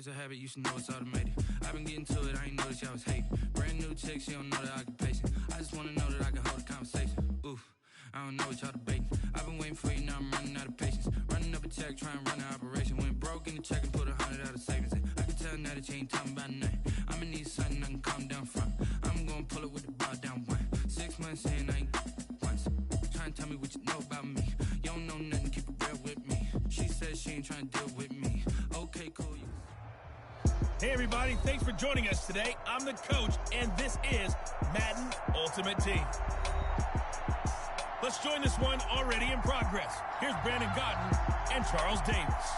it's a habit, you should know it's automated. I've been getting to it, I ain't noticed y'all was hating. Brand new chick, she don't know that I can pace it. I just wanna know that I can hold a conversation. Oof, I don't know what y'all debating. I've been waiting for you, now I'm running out of patience. Running up a check, trying to run an operation. Went broke in the check and put 100 out of savings. I can tell now that you ain't talking about nothing. I'ma need something I can calm down from. I'm gonna pull it with the ball down one. 6 months in, I ain't once. Trying to tell me what you know about me. You don't know nothing, keep it real with me. She says she ain't trying to deal with me. Okay, cool. Hey everybody, thanks for joining us today. I'm the coach, and this is Madden Ultimate Team. Let's join this one already in progress. Here's Brandon Godden and Charles Davis.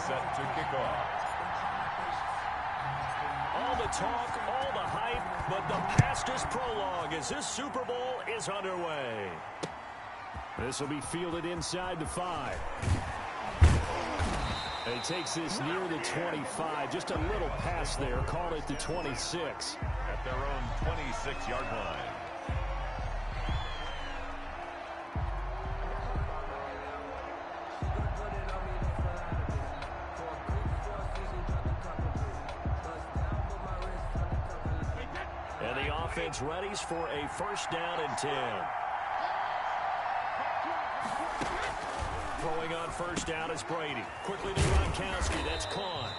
Set to kick off. All the talk, all the hype, but the fastest prologue as this Super Bowl is underway. This will be fielded inside the 5. And he takes this near the 25. Just a little pass there. Call it the 26. At their own 26-yard line. Offense readies for a first down and 10. Throwing on first down is Brady. Quickly to Gronkowski. That's caught.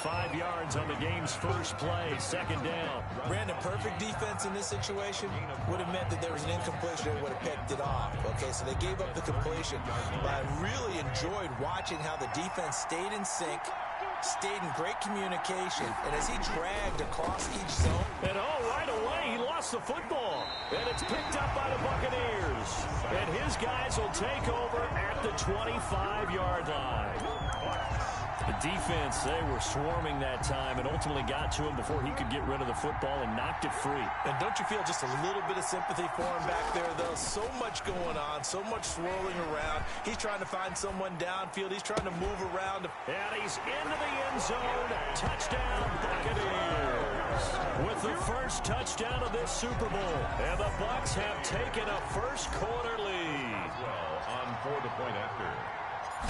5 yards on the game's first play. Second down. Brandon, perfect defense in this situation would have meant that there was an incompletion and would have picked it off. Okay, so they gave up the completion. But I really enjoyed watching how the defense stayed in sync, stayed in great communication, and as he dragged across each zone. And right away, he lost the football. And it's picked up by the Buccaneers. And his guys will take over at the 25-yard line. The defense, they were swarming that time and ultimately got to him before he could get rid of the football and knocked it free. And don't you feel just a little bit of sympathy for him back there, though? So much going on, so much swirling around. He's trying to find someone downfield. He's trying to move around. And he's into the end zone. Touchdown, Buccaneers. With the first touchdown of this Super Bowl. And the Bucs have taken a first-quarter lead. Well, on for the point after.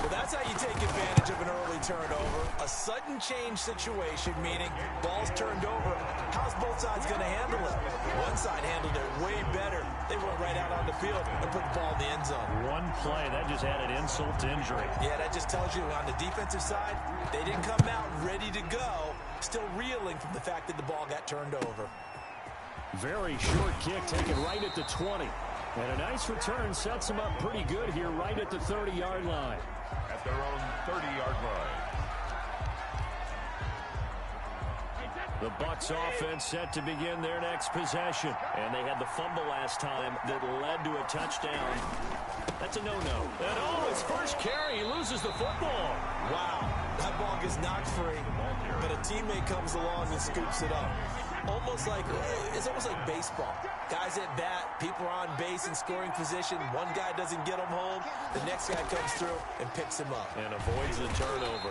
Well, that's how you take advantage of an early turnover. A sudden change situation, meaning ball's turned over. How's both sides going to handle it? One side handled it way better. They went right out on the field and put the ball in the end zone. One play, that just added insult to injury. Yeah, that just tells you on the defensive side, they didn't come out ready to go, still reeling from the fact that the ball got turned over. Very short kick taken right at the 20. And a nice return sets them up pretty good here right at the 30-yard line. At their own 30-yard line. The Bucs offense set to begin their next possession. And they had the fumble last time that led to a touchdown. That's a no-no. And his first carry, he loses the football. Wow, that ball gets knocked free, but a teammate comes along and scoops it up. It's almost like baseball. Guys at bat, people are on base in scoring position. One guy doesn't get him home. The next guy comes through and picks him up. And avoids the turnover.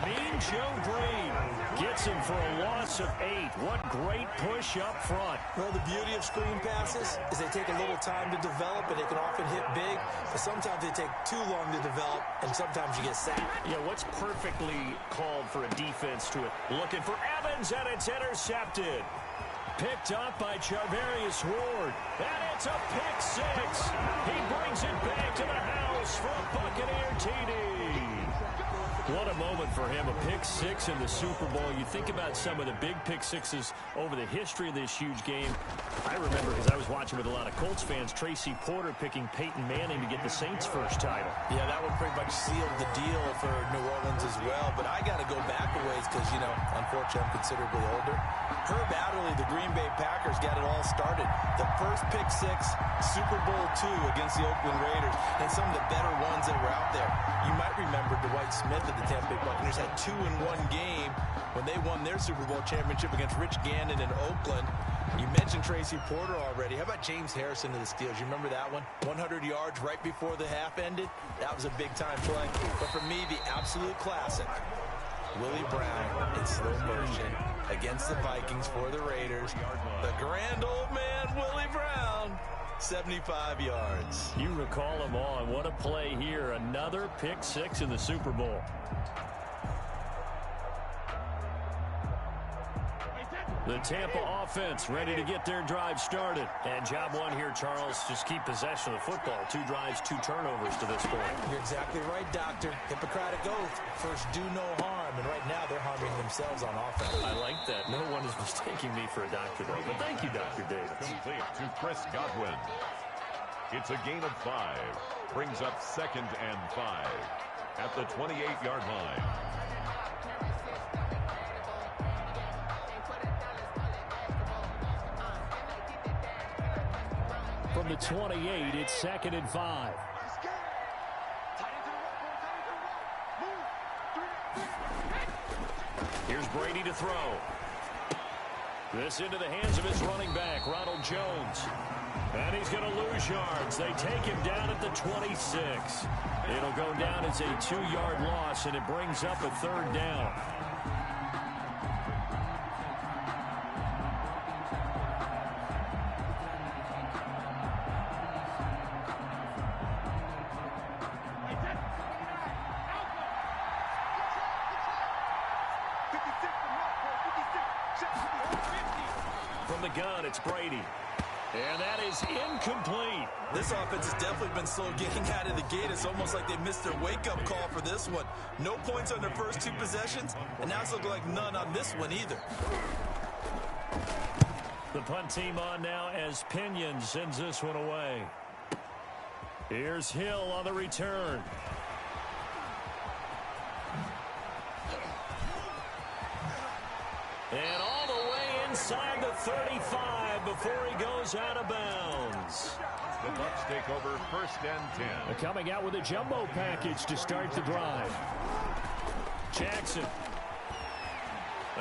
Mean Joe Green gets him for a loss of 8. What great push up front. Well, the beauty of screen passes is they take a little time to develop, and they can often hit big, but sometimes they take too long to develop, and sometimes you get sacked. Yeah, what's perfectly called for a defense to it? Looking for Evans, and it's intercepted. Picked up by Charvarius Ward. And it's a pick 6. He brings it back to the house for a Buccaneer TD. What a moment for him, a pick 6 in the Super Bowl. You think about some of the big pick 6s over the history of this huge game. I remember, because I was watching with a lot of Colts fans, Tracy Porter picking Peyton Manning to get the Saints' first title. Yeah, that one pretty much sealed the deal for New Orleans as well. But I got to go back a ways because, unfortunately, I'm considerably older. Herb Adderley, the Green Green Bay Packers got it all started. The first pick six, Super Bowl II against the Oakland Raiders, and some of the better ones that were out there. You might remember Dwight Smith of the Tampa Bay Buccaneers had 2 in one game when they won their Super Bowl championship against Rich Gannon in Oakland. You mentioned Tracy Porter already. How about James Harrison of the Steelers? You remember that one? 100 yards right before the half ended? That was a big-time play. But for me, the absolute classic, Willie Brown in slow motion against the Vikings for the Raiders. The grand old man, Willie Brown, 75 yards. You recall him on. What a play here. Another pick six in the Super Bowl. The Tampa offense ready to get their drive started. And job one here, Charles, just keep possession of the football. 2 drives, 2 turnovers to this point. You're exactly right, Doctor. Hippocratic oath. First, do no harm. And right now, they're harming themselves on offense. I like that. No one is mistaking me for a doctor, though. But thank you, Dr. Davis. Complete to Chris Godwin. It's a gain of 5. Brings up 2nd and 5 at the 28-yard line. From the 28, it's 2nd and 5. Here's Brady to throw. This into the hands of his running back, Ronald Jones. And he's going to lose yards. They take him down at the 26. It'll go down as a 2-yard loss, and it brings up a 3rd down. From the gun, it's Brady. And that is incomplete. This offense has definitely been slow getting out of the gate. It's almost like they missed their wake-up call for this one. No points on their first 2 possessions, and now it's looking like none on this one either. The punt team on now as Pinion sends this one away. Here's Hill on the return. And all the way inside the 35 before he goes out of bounds. The Bucs take over 1st and 10. They're coming out with a jumbo package to start the drive. Jackson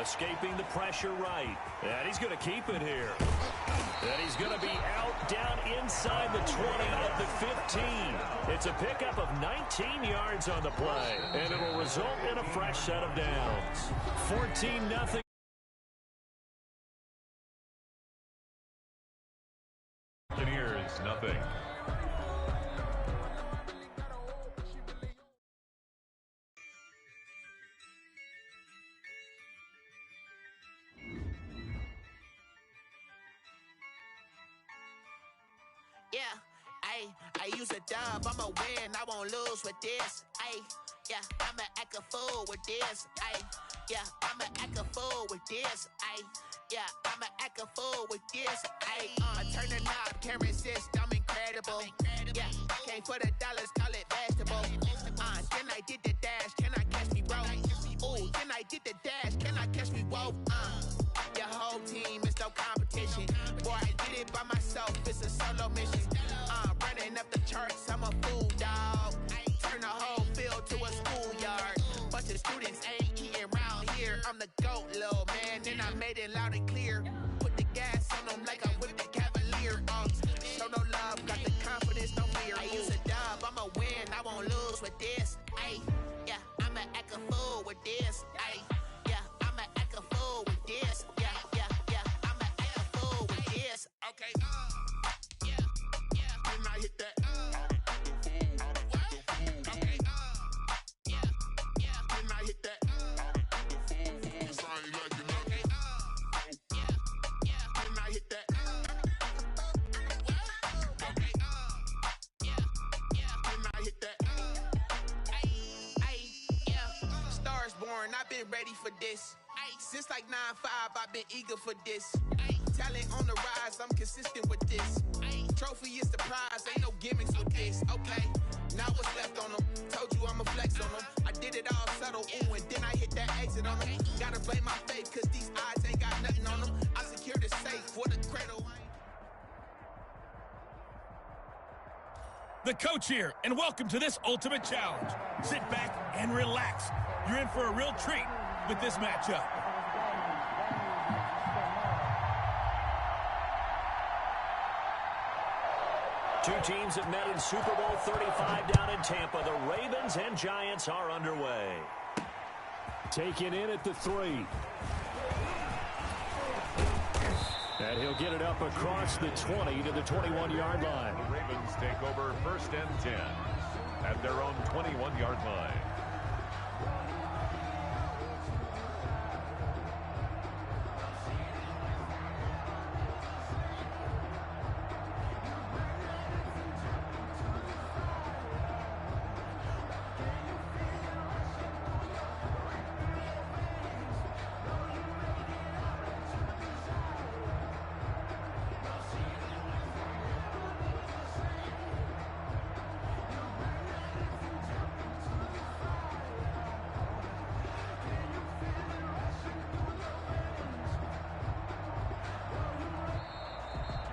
escaping the pressure right. And he's going to keep it here. And he's going to be out down inside the 20 of the 15. It's a pickup of 19 yards on the play. And it will result in a fresh set of downs. 14-0. Buccaneers, nothing. Yeah, I use a dub, I'ma win, I won't lose with this. Yeah, I'ma act a fool with this. Yeah, I'ma act a fool with this. Yeah, I'ma act a fool with this. Turn the knob, can't resist, I'm incredible. Yeah, came for the dollars, call it vegetable. Then I did the dash, can I catch me, bro? Ooh, then I did the dash, can I catch me, whoa? Your whole team is no competition. Boy, I did it by myself, it's a solo mission. Running up the charts, I'm a fool, dog. Turn the whole field to a schoolyard. Bunch of students ain't eating round here. I'm the GOAT, little man, and I made it loud and clear. Put the gas on them like I'm with the Cavalier. Show no love, got the confidence, no fear. I use a dub, I'ma win, I won't lose with this. Yeah, I'ma act a fool with this. Yeah, I'ma act a fool with this. Yeah, I'ma act a fool with this. Okay, and I hit that. Okay, and I hit that. Cause I ain't like it. Okay, and I hit that. Okay, and I hit that. Yeah, Stars born, I've been ready for this. Since like 9-5, I've been eager for this. Talent on the rise, I'm consistent with this. Trophy is the prize, ain't no gimmicks with this. Okay, now what's left on them? Told you I'ma flex on them. I did it all subtle, ooh, and then I hit that exit on them. Gotta blame my faith, cause these odds ain't got nothing on them. I secured the safe for the cradle. The coach here, and welcome to this ultimate challenge. Sit back and relax. You're in for a real treat with this matchup. Two teams have met in Super Bowl 35 down in Tampa. The Ravens and Giants are underway. Taken in at the 3. And he'll get it up across the 20 to the 21-yard line. The Ravens take over 1st and 10 at their own 21-yard line.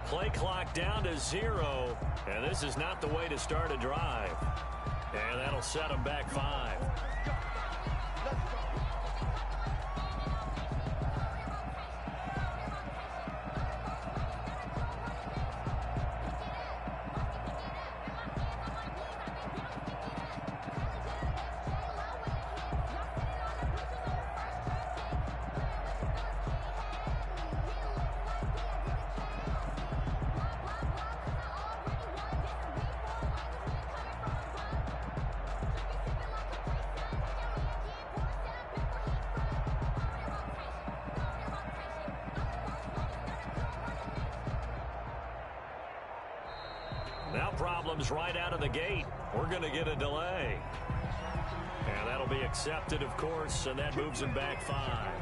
Play clock down to 0, and this is not the way to start a drive. And that'll set them back 5. Now problems right out of the gate. We're going to get a delay. And that'll be accepted, of course, and that moves him back 5.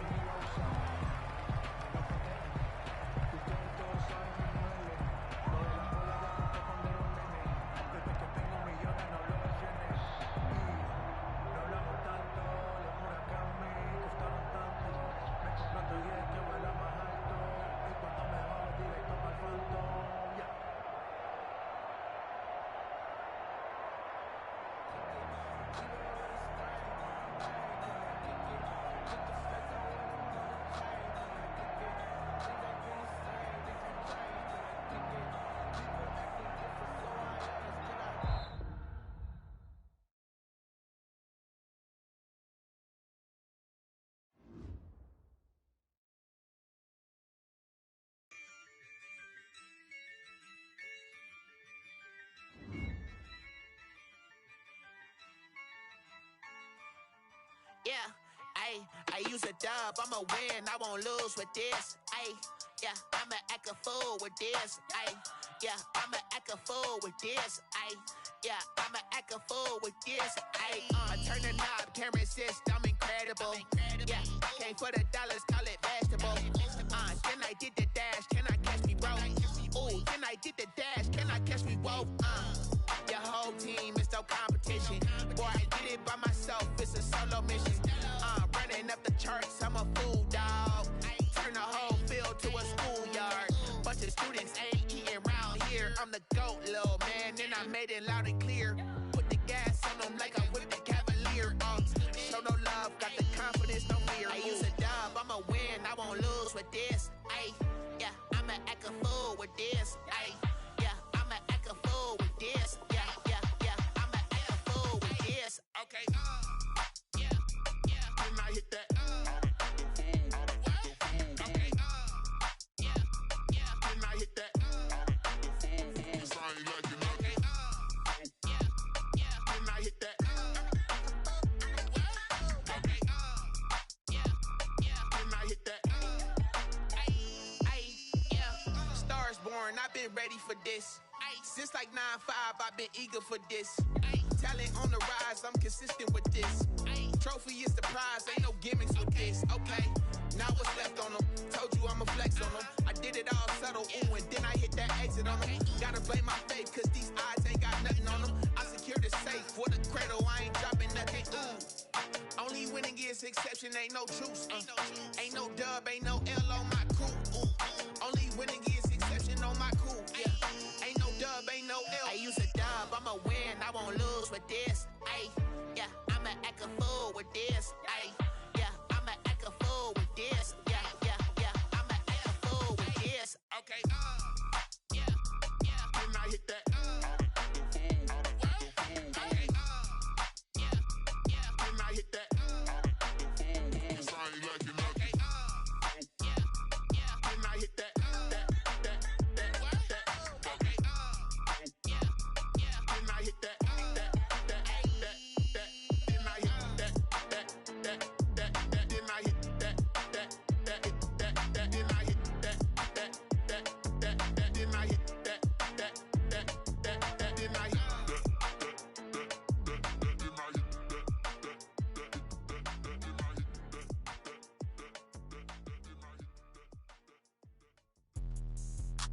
Yeah, I use a dub, I'ma win, I won't lose with this. Yeah, I'ma act a fool with this. Yeah, I'ma act a fool with this. Yeah, I'ma act a fool with this. I turn the knob, camera assist, I'm incredible. Yeah, came for the dollars, call it vegetable. Then I did the dash, can I catch me, bro? Ooh, then I did the dash, can I catch me, whoa? Your whole team is no competition. Boy, I did it by myself, it's a solo mission. Running up the charts, I'm a fool, dog. Turn the whole field to a schoolyard. Bunch of students ain't eating round here. I'm the GOAT, little man, and I made it loud and clear. Put the gas on them like I whipped the Cavalier. Show no love, got the confidence, no fear. I use a dub, I'ma win, I won't lose with this. Yeah, I'ma act a fool with this. Yeah, I'ma act a fool with this. Yeah, I'ma act a fool with this. Okay, yeah, when I hit that. Okay, yeah, when I hit that. Okay, yeah, when I hit that. Okay, yeah, when I hit that. Yeah, stars born, I've been ready for this. Since like 9-5, I've been eager for this. Talent on the rise, I'm consistent with this. Trophy is the prize, ain't no gimmicks with this. Okay, now what's left on them? Told you I'ma flex on them. I did it all subtle, ooh, and then I hit that exit on them. Gotta blame my faith, cause these odds ain't got nothing on them. I secured the safe no truce. Ain't no dub, ain't no L on my crew. Only winning is exception on my crew. Yeah. Ain't no dub, ain't no L. I use a dub, I'ma win, I won't lose with this. Ay, yeah, I'ma act a fool with this. Ay, yeah, I'ma act a fool with this. Yeah, yeah, yeah, I'ma act a fool with this. Okay, yeah, yeah. Then I hit that.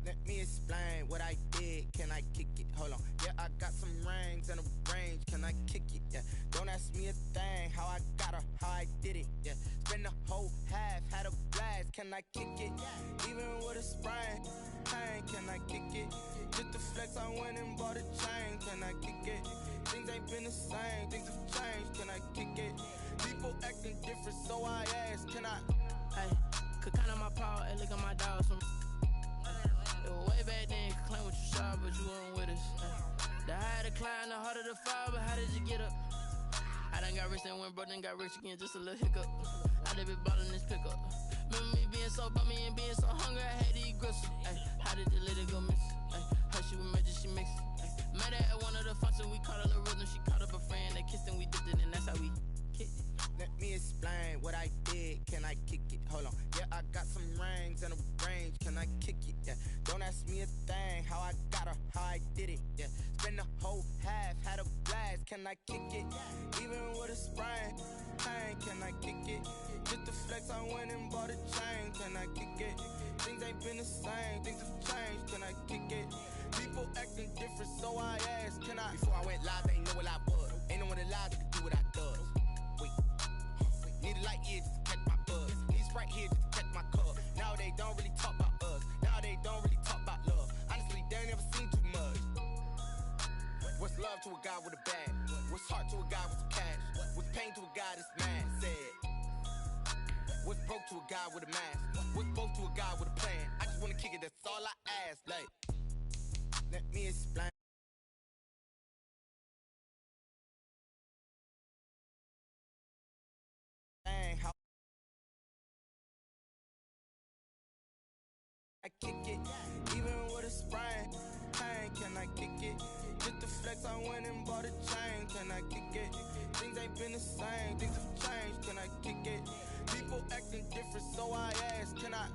Let me explain what I did. Can I kick it? Hold on. Yeah, I got some rings and a range. Can I kick it? Yeah. Don't ask me a thing. How I got her, how I did it. Yeah. Spend the whole half, had a blast. Can I kick it? Even with a sprain. Pain, can I kick it? Just the flex, I went and bought a chain. Can I kick it? Things ain't been the same. Things have changed. Can I kick it? People acting different, so I ask. Can I? Hey, could count on my power and look at my dogs from. Way back then, could claim what you saw, but you weren't with us. The higher the climb, the harder the fall, but how did you get up? I done got rich and went broke, then got rich again, just a little hiccup. I done been ballin' this pickup. Remember me being so bummy and being so hungry, I had to eat gristle. Ay, how did the lady go miss? Ay, her she was major, she mixed. Met her at one of the functions, we caught a little rhythm, she caught up a friend, they kissed and we dipped it, and that's how we kicked it. Let me explain what I did. Can I kick it? Hold on. Yeah, I got some rings and a range. Can I kick it? Yeah. Don't ask me a thing. How I got her, how I did it. Yeah. Spend the whole half, had a blast. Can I kick it? Even with a sprain. Pain, can I kick it? Just the flex, I went and bought a chain. Can I kick it? Things ain't been the same. Things have changed. Can I kick it? People acting different, so I asked. Can I? Before I went live, they ain't know what I was. Ain't no one alive that could do what I does. Need a light here just to catch my buzz. Need Sprite here just to catch my cup. Now they don't really talk about us. Now they don't really talk about love. Honestly, they ain't never seen too much. What's love to a guy with a bag? What's heart to a guy with some cash? What's pain to a guy that's mad? Said. What's broke to a guy with a mask? What's broke to a guy with a plan? I just wanna kick it, that's all I ask. Like, let me explain. How I kick it, even with a sprain. Pain, can I kick it? Just the flex, I went and bought a chain. Can I kick it? Things ain't been the same. Things have changed. Can I kick it? People acting different, so I ask. Can I?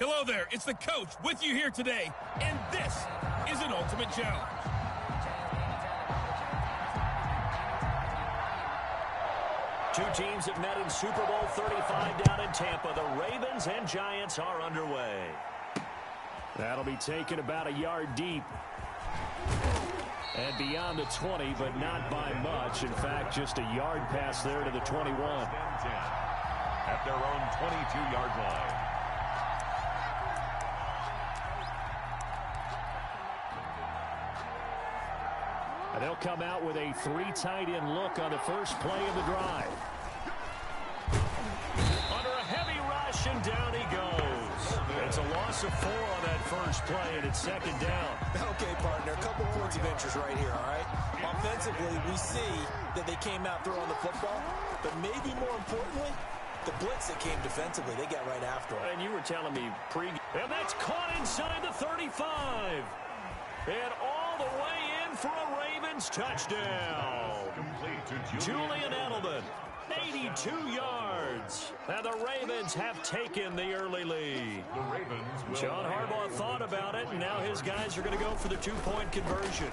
Hello there, it's the coach with you here today, and this is an ultimate challenge. Two teams have met in Super Bowl 35 down in Tampa. The Ravens and Giants are underway. That'll be taken about a yard deep. And beyond the 20, but not by much. In fact, just a yard pass there to the 21. At their own 22-yard line. And they'll come out with a 3 tight end look on the first play of the drive. Under a heavy rush, and down he goes. It's a loss of 4 on that first play, and it's second down. Okay, partner, a couple points of interest right here, all right? Offensively, we see that they came out throwing the football, but maybe more importantly, the blitz that came defensively, they got right after him. And you were telling me pre-game. And that's caught inside the 35. And all the way in for a Ravens touchdown. Complete to Julian Edelman, 82 yards. And the Ravens have taken the early lead. The Ravens will John Harbaugh thought about it, and now his guys are going to go for the two-point conversion.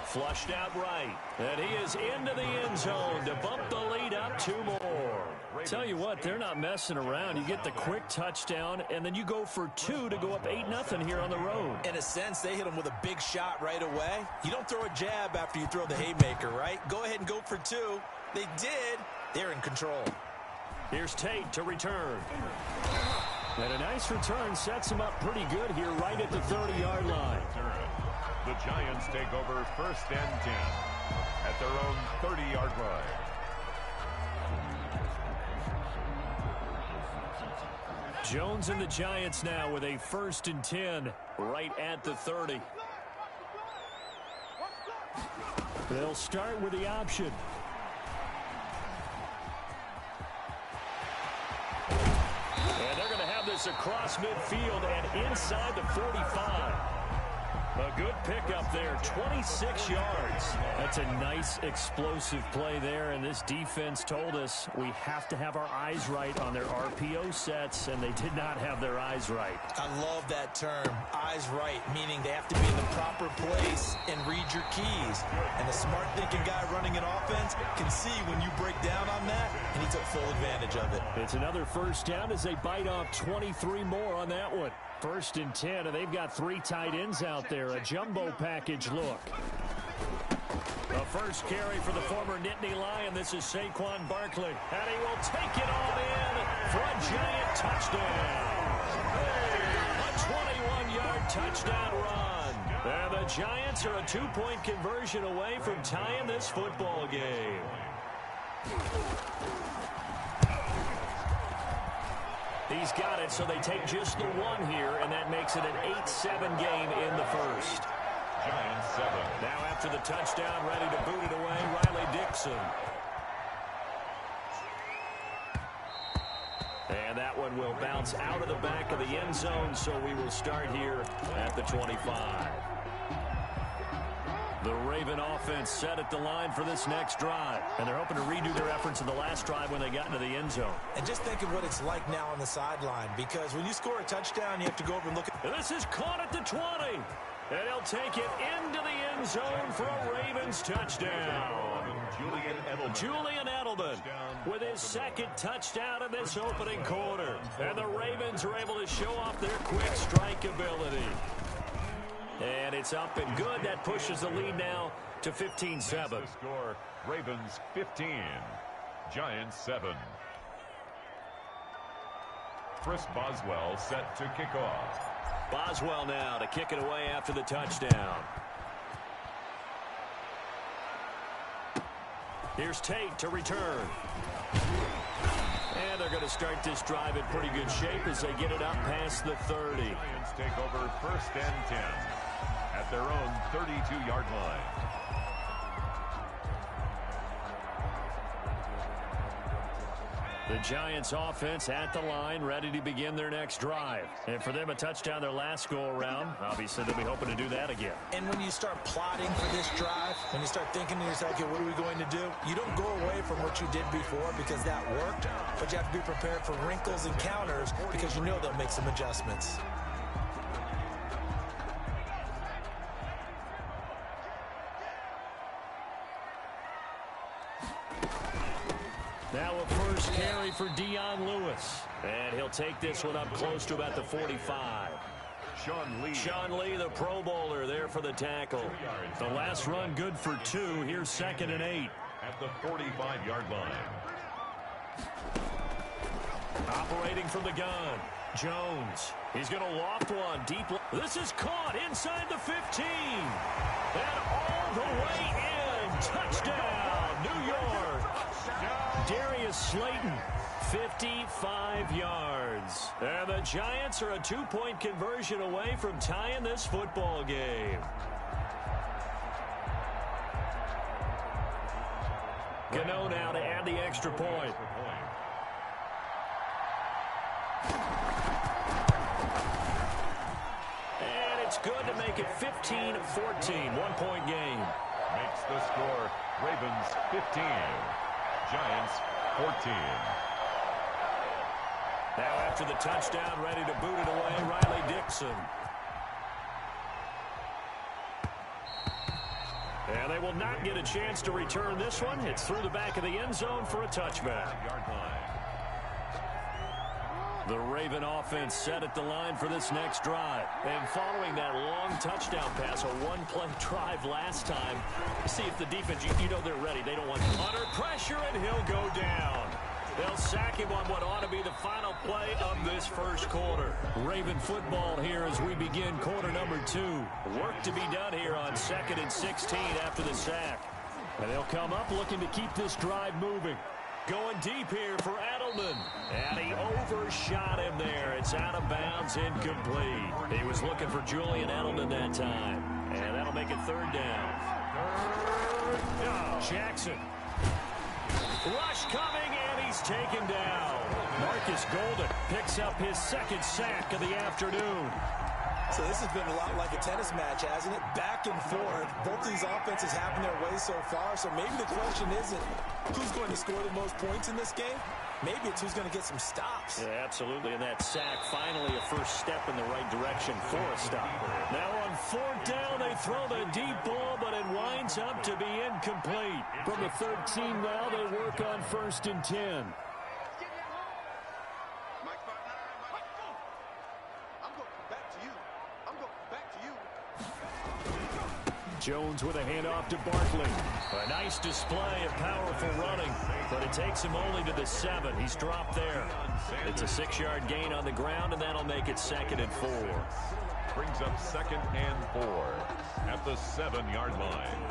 Flushed out right. And he is into the end zone to bump the lead up 2 more. Tell you what, they're not messing around. You get the quick touchdown, and then you go for 2 to go up 8-0 here on the road. In a sense, they hit him with a big shot right away. You don't throw a jab after you throw the haymaker, right? Go ahead and go for 2. They did. They're in control. Here's Tate to return. And a nice return sets him up pretty good here right at the 30-yard line. The Giants take over 1st and 10 at their own 30-yard line. Jones and the Giants now with a 1st and 10 right at the 30. They'll start with the option. And they're going to have this across midfield and inside the 45. A good pickup there, 26 yards. That's a nice explosive play there, and this defense told us we have to have our eyes right on their RPO sets, and they did not have their eyes right. I love that term, eyes right, meaning they have to be in the proper place and read your keys. And a smart thinking guy running an offense can see when you break down on that, and he took full advantage of it. It's another 1st down as they bite off 23 more on that one. 1st and 10, and they've got 3 tight ends out there. A jumbo package look. The first carry for the former Nittany Lion. This is Saquon Barkley. And he will take it all in for a giant touchdown. A 21-yard touchdown run. And the Giants are a 2-point conversion away from tying this football game. He's got it, so they take just the 1 here, and that makes it an 8-7 game in the 1st. Giants 7. Now after the touchdown, ready to boot it away, Riley Dixon. And that one will bounce out of the back of the end zone, so we will start here at the 25. The Raven offense set at the line for this next drive. And they're hoping to redo their efforts in the last drive when they got into the end zone. And just think of what it's like now on the sideline, because when you score a touchdown, you have to go over and look at... And this is caught at the 20. And he'll take it into the end zone for a Ravens touchdown. Julian Edelman with his 2nd touchdown in this opening quarter. And the Ravens are able to show off their quick strike ability. And it's up and good. That pushes the lead now to 15-7. Score, Ravens 15, Giants 7. Chris Boswell set to kick off. Boswell now to kick it away after the touchdown. Here's Tate to return. And they're going to start this drive in pretty good shape as they get it up past the 30. Giants take over 1st and 10 at their own 32-yard line. The Giants offense at the line, ready to begin their next drive. And for them, a touchdown their last go-around. Obviously, they'll be hoping to do that again. And when you start plotting for this drive, when you start thinking to yourself, okay, what are we going to do? You don't go away from what you did before because that worked, but you have to be prepared for wrinkles and counters because you know they'll make some adjustments. Now a first carry for Dion Lewis. And he'll take this one up close to about the 45. Sean Lee, the Pro Bowler, there for the tackle. The last run good for 2. Here's 2nd and 8. At the 45-yard line. Operating from the gun. Jones. He's going to loft one deep. This is caught inside the 15. And all the way in. Touchdown, New York. Darius Slayton, 55 yards. And the Giants are a 2-point conversion away from tying this football game. Gano now to add the extra point. And it's good to make it 15-14, 1-point game. Makes the score Ravens 15, Giants 14. Now after the touchdown, ready to boot it away, Riley Dixon. And they will not get a chance to return this one. It's through the back of the end zone for a touchback. The Raven offense set at the line for this next drive. And following that long touchdown pass, a one-play drive last time, see if the defense, you know they're ready. They don't want under pressure, and he'll go down. They'll sack him on what ought to be the final play of this first quarter. Raven football here as we begin quarter number 2. Work to be done here on 2nd and 16 after the sack. And they'll come up looking to keep this drive moving. Going deep here for Edelman. And he overshot him there. It's out of bounds, incomplete. He was looking for Julian Edelman that time. And that'll make it 3rd down. Jackson. Rush coming, and he's taken down. Marcus Golden picks up his 2nd sack of the afternoon. So this has been a lot like a tennis match, hasn't it? Back and forth. Both these offenses having their way so far. So maybe the question isn't who's going to score the most points in this game. Maybe it's who's going to get some stops. Yeah, absolutely. And that sack, finally a first step in the right direction for a stop. Now on 4th down, they throw the deep ball, but it winds up to be incomplete. From the 13 now, they work on 1st and 10. Jones with a handoff to Barkley. A nice display of powerful running, but it takes him only to the 7. He's dropped there. It's a 6-yard gain on the ground, and that'll make it 2nd and 4. Brings up 2nd and 4 at the 7-yard line.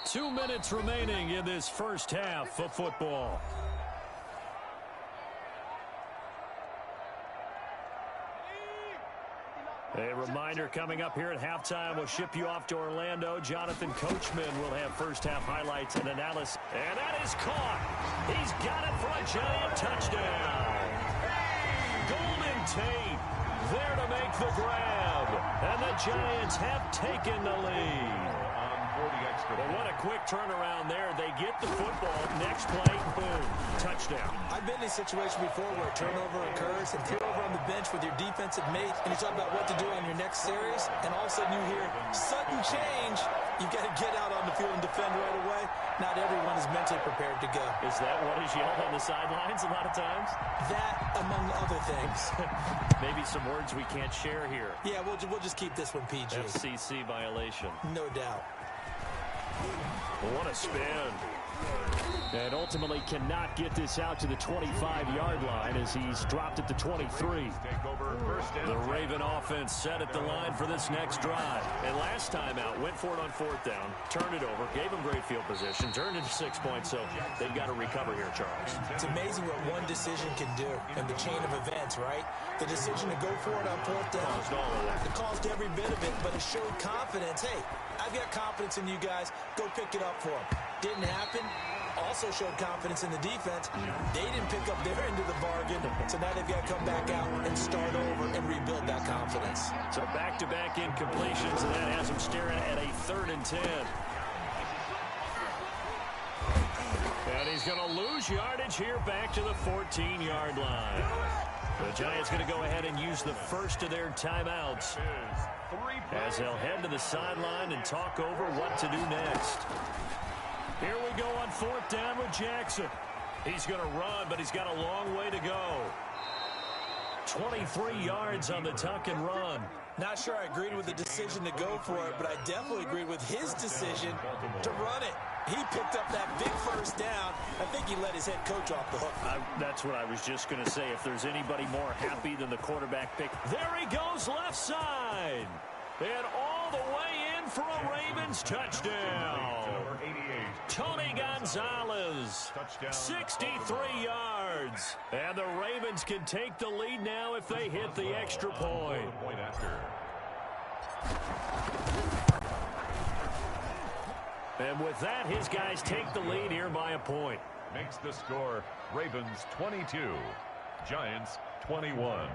Two minutes remaining in this first half of football. A reminder coming up here at halftime, we'll ship you off to Orlando. Jonathan Coachman will have first half highlights and analysis. And that is caught. He's got it for a giant touchdown. Golden Tate there to make the grab. And the Giants have taken the lead. Well, what a quick turnaround there. They get the football. Next play, boom, touchdown. I've been in a situation before where a turnover occurs, and if you're over on the bench with your defensive mate, and you talk about what to do on your next series, and all of a sudden you hear sudden change, you've got to get out on the field and defend right away. Not everyone is mentally prepared to go. Is that what is yelled on the sidelines a lot of times? That, among other things. Maybe some words we can't share here. Yeah, we'll just keep this one PG. FCC violation. No doubt. What a spin. And ultimately cannot get this out to the 25-yard line as he's dropped at the 23. The Raven offense set at the line for this next drive. And last time out, went for it on 4th down, turned it over, gave them great field position, turned into 6 points, so they've got to recover here, Charles. It's amazing what one decision can do in the chain of events, right? The decision to go for it on 4th down. Caused all of that. It caused every bit of it, but it showed confidence. Hey, I've got confidence in you guys. Go pick it up for them. Didn't happen. Also showed confidence in the defense. They didn't pick up their end of the bargain, so now they've got to come back out and start over and rebuild that confidence. So back-to-back incompletions, and that has them staring at a 3rd and 10. And he's going to lose yardage here back to the 14-yard line. The Giants going to go ahead and use the first of their timeouts as they'll head to the sideline and talk over what to do next. Here we go on 4th down with Jackson. He's going to run, but he's got a long way to go. 23 yards on the tuck and run. Not sure I agreed with the decision to go for it, but I definitely agreed with his decision to run it. He picked up that big first down. I think he let his head coach off the hook. That's what I was just going to say. If there's anybody more happy than the quarterback pick. There he goes, left side. And all the way in for a Ravens touchdown. Tony Gonzalez, 63 yards. And the Ravens can take the lead now if they hit the extra point. And with that, his guys take the lead here by a point. Makes the score Ravens 22, Giants 21.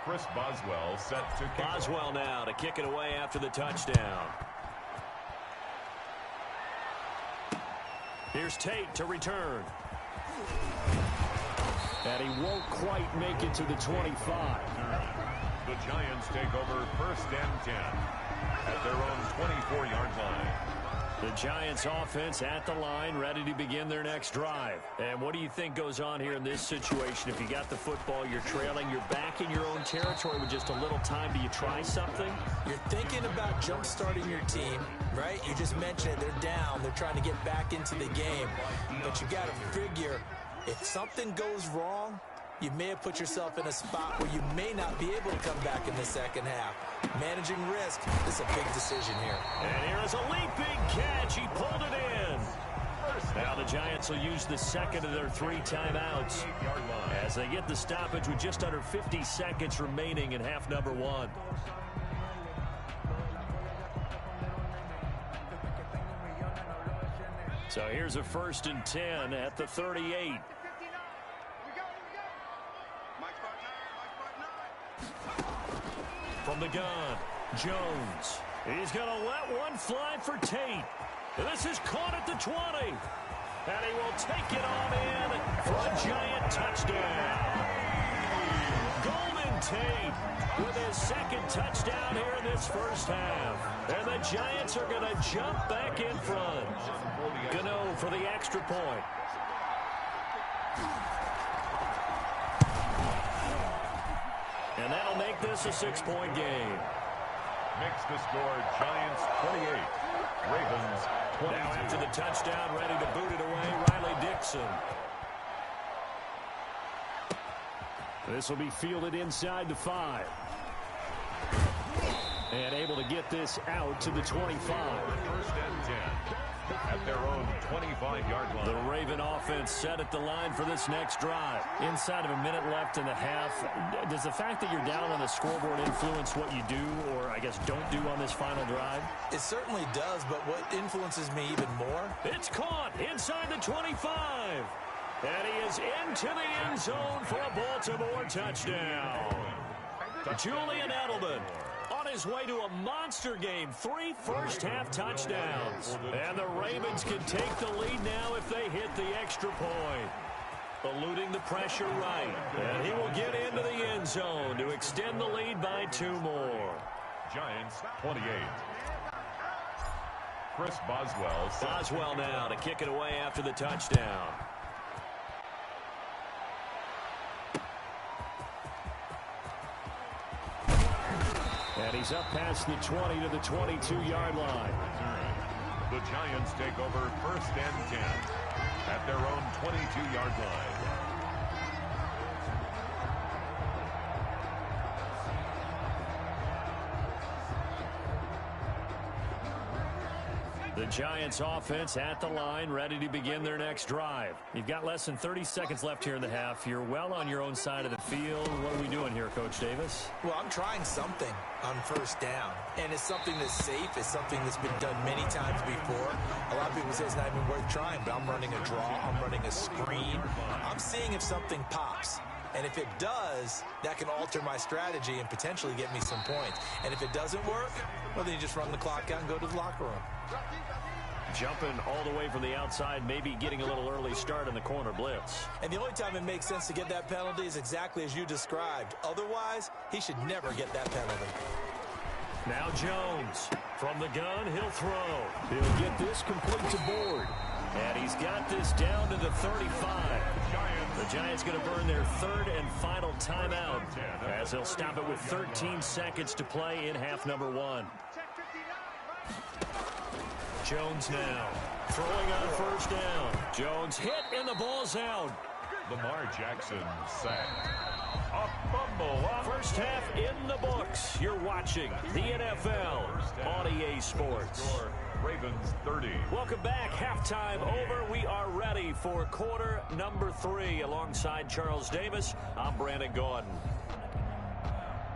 Chris Boswell set to kick. Boswell now to kick it away after the touchdown. Here's Tate to return. And he won't quite make it to the 25. The Giants take over 1st and 10 at their own 24-yard line. The Giants offense at the line, ready to begin their next drive. And what do you think goes on here in this situation? If you got the football, you're trailing, you're back in your own territory with just a little time. Do you try something? You're thinking about jump-starting your team, right? You just mentioned it. They're down. They're trying to get back into the game. But you got to figure, if something goes wrong, you may have put yourself in a spot where you may not be able to come back in the second half. Managing risk is a big decision here. And here is a leaping catch. He pulled it in. Now the Giants will use the second of their 3 timeouts as they get the stoppage with just under 50 seconds remaining in half number 1. So here's a 1st and 10 at the 38. From the gun, Jones. He's going to let one fly for Tate. This is caught at the 20. And he will take it on in for a Giant touchdown. Golden Tate with his 2nd touchdown here in this first half. And the Giants are going to jump back in front. Gano for the extra point. And that'll make this a 6-point game. Makes the score Giants 28, Ravens 22. Now after the touchdown, ready to boot it away, Riley Dixon. This will be fielded inside the 5. And able to get this out to the 25. 1st and 10 at their own 25-yard line. The Raven offense set at the line for this next drive. Inside of a minute left in the half, does the fact that you're down on the scoreboard influence what you do, or I guess don't do on this final drive? It certainly does, but what influences me even more? It's caught inside the 25. And he is into the end zone for a Baltimore touchdown. Julian Edelman on his way to a monster game. 3 first-half touchdowns. And the Ravens can take the lead now if they hit the extra point. Eluding the pressure right. And he will get into the end zone to extend the lead by 2 more. Giants 28. Chris Boswell. Boswell now to kick it away after the touchdown. And he's up past the 20 to the 22-yard line. The Giants take over 1st and 10 at their own 22-yard line. The Giants offense at the line, ready to begin their next drive. You've got less than 30 seconds left here in the half. You're well on your own side of the field. What are we doing here, Coach Davis? Well, I'm trying something on 1st down, and it's something that's safe. It's something that's been done many times before. A lot of people say it's not even worth trying, but I'm running a draw. I'm running a screen. I'm seeing if something pops. And if it does, that can alter my strategy and potentially get me some points. And if it doesn't work, well, then you just run the clock out and go to the locker room. Jumping all the way from the outside, maybe getting a little early start in the corner blitz. And the only time it makes sense to get that penalty is exactly as you described. Otherwise, he should never get that penalty. Now Jones from the gun, he'll throw. He'll get this complete to board. And he's got this down to the 35. The Giants going to burn their 3rd and final timeout as they'll stop it with 13 seconds to play in half number 1. Jones now throwing on 1st down. Jones hit and the ball's out. Lamar Jackson sacked. A fumble. First half in the books. You're watching the NFL on EA Sports. Ravens 30. Welcome back. Halftime over. We are ready for quarter number 3. Alongside Charles Davis, I'm Brandon Gordon.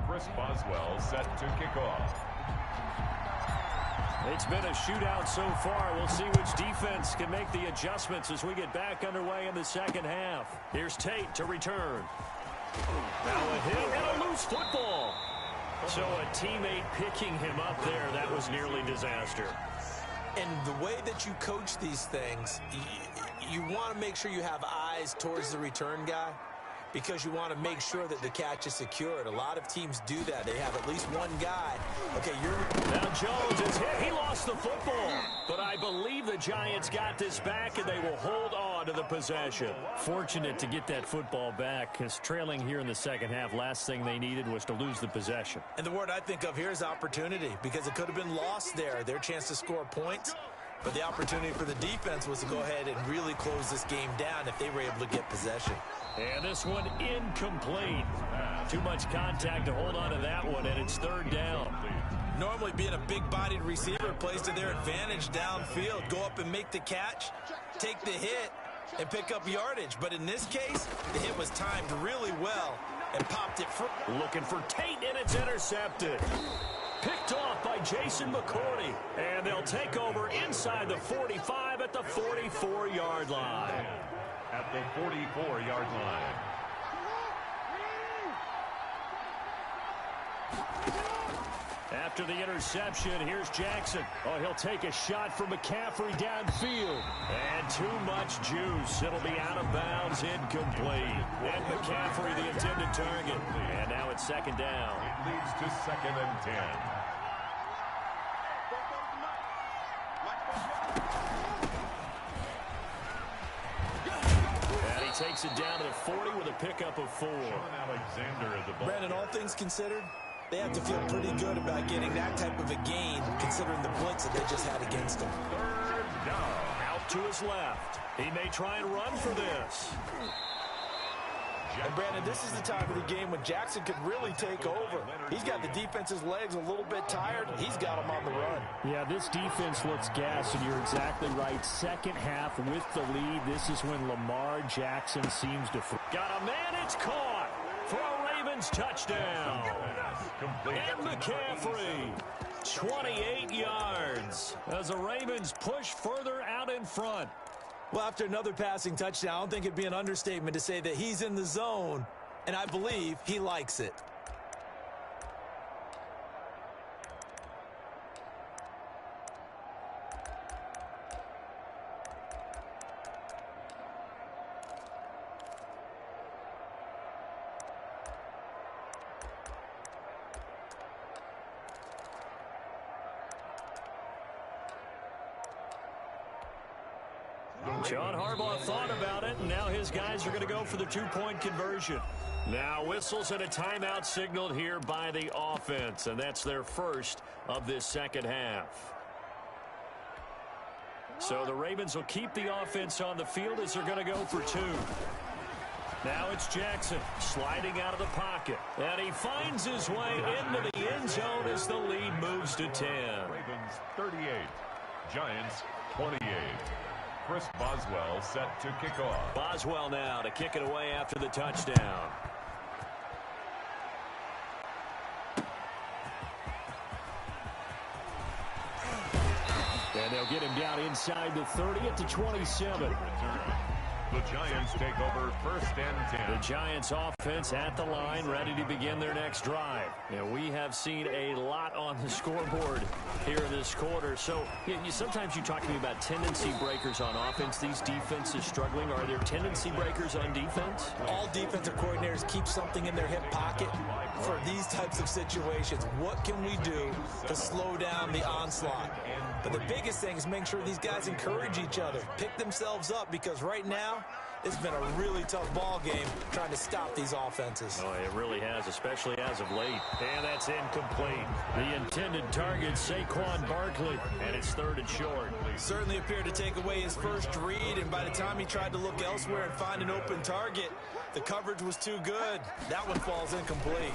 Chris Boswell set to kick off. It's been a shootout so far. We'll see which defense can make the adjustments as we get back underway in the second half. Here's Tate to return. Now a hit and a loose football. So a teammate picking him up there, that was nearly disaster. And the way that you coach these things, you want to make sure you have eyes towards the return guy, because you want to make sure that the catch is secured. A lot of teams do that. They have at least one guy. Okay, now Jones is hit. He lost the football. But I believe the Giants got this back, and they will hold on to the possession. Fortunate to get that football back, because trailing here in the second half, last thing they needed was to lose the possession. And the word I think of here is opportunity, because it could have been lost there, their chance to score points. But the opportunity for the defense was to go ahead and really close this game down if they were able to get possession. And this one incomplete. Too much contact to hold on to that one, and it's third down. Normally being a big-bodied receiver plays to their advantage downfield. Go up and make the catch, take the hit, and pick up yardage. But in this case, the hit was timed really well and popped it free. Looking for Tate, and it's intercepted. Picked off by Jason McCourty. And they'll take over inside the 45 at the 44-yard line. At the 44-yard line. After the interception, here's Jackson. Oh, he'll take a shot from McCaffrey downfield. And too much juice. It'll be out of bounds, incomplete. And McCaffrey, the intended target. And now it's second down. It leads to 2nd and 10. And he takes it down to the 40 with a pickup of 4. Alexander at the ball. Brandon, all things considered, they have to feel pretty good about getting that type of a gain, considering the blitz that they just had against them. Third down. Out to his left. He may try and run for this. And Brandon, this is the time of the game when Jackson could really take over. He's got the defense's legs a little bit tired. He's got them on the run. Yeah, this defense looks gassed, and you're exactly right. Second half with the lead. This is when Lamar Jackson seems to... Got a man, it's caught for a Ravens touchdown. And McCaffrey, 28 yards as the Ravens push further out in front. Well, after another passing touchdown, I don't think it'd be an understatement to say that he's in the zone, and I believe he likes it. John Harbaugh thought about it, and now his guys are going to go for the two-point conversion. Now whistles and a timeout signaled here by the offense, and that's their first of this second half. So the Ravens will keep the offense on the field as they're going to go for 2. Now it's Jackson sliding out of the pocket, and he finds his way into the end zone as the lead moves to 10. Ravens 38, Giants 28. Chris Boswell set to kick off. Boswell now to kick it away after the touchdown. And they'll get him down inside the 30 at the 27. The Giants take over 1st and 10. The Giants offense at the line, ready to begin their next drive. And we have seen a lot on the scoreboard here this quarter. So sometimes you talk to me about tendency breakers on offense. These defenses struggling. Are there tendency breakers on defense? All defensive coordinators keep something in their hip pocket for these types of situations. What can we do to slow down the onslaught? But the biggest thing is making sure these guys encourage each other, pick themselves up, because right now it's been a really tough ball game trying to stop these offenses. Oh, it really has, especially as of late. And that's incomplete. The intended target, Saquon Barkley, and it's 3rd and short. Certainly appeared to take away his first read, and by the time he tried to look elsewhere and find an open target, the coverage was too good. That one falls incomplete.